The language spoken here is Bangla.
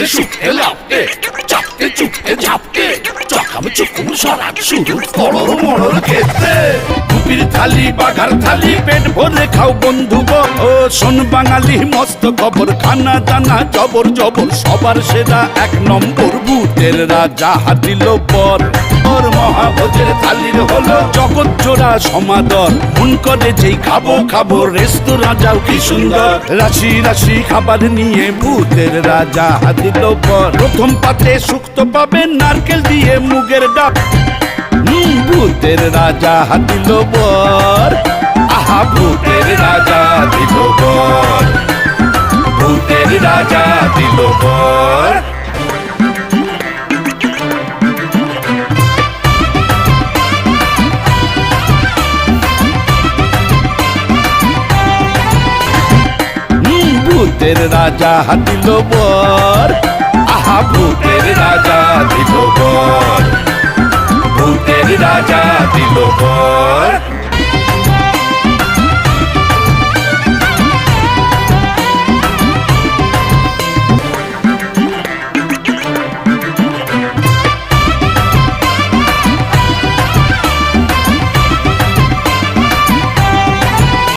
শুকতে লাপতে চাপতে চুপতে ঝাপতে চকাম চুকুম সরাত শুরু করর মরর খেতে কুপির থালি বাঘার থালি পেট ভরে খাও বন্ধু ও শোন বাঙালি মস্ত খবর খানা দানা জবর জবর সবার সেরা এক নম্বর ভূতের রাজা হাতিল পর ওর মহাভোজের থালির হলো জগৎ জোড়া সমাদর মন করে যেই খাবো খাবো রেস্তোরাঁ যাও কি সুন্দর রাশি রাশি খাবার নিয়ে ভূতের রাজা হাতিল পর প্রথম পাতে শুক্তো পাবেন নারকেল দিয়ে মুগের ডাব ভূতের রাজা হাতিল পর আহা ভূতের রাজা দিল পর ভূতের রাজা দিল পর ভূতের রাজা হাতিল পর আহা ভূতের রাজা দিল পর ভূতের রাজা দিল পর।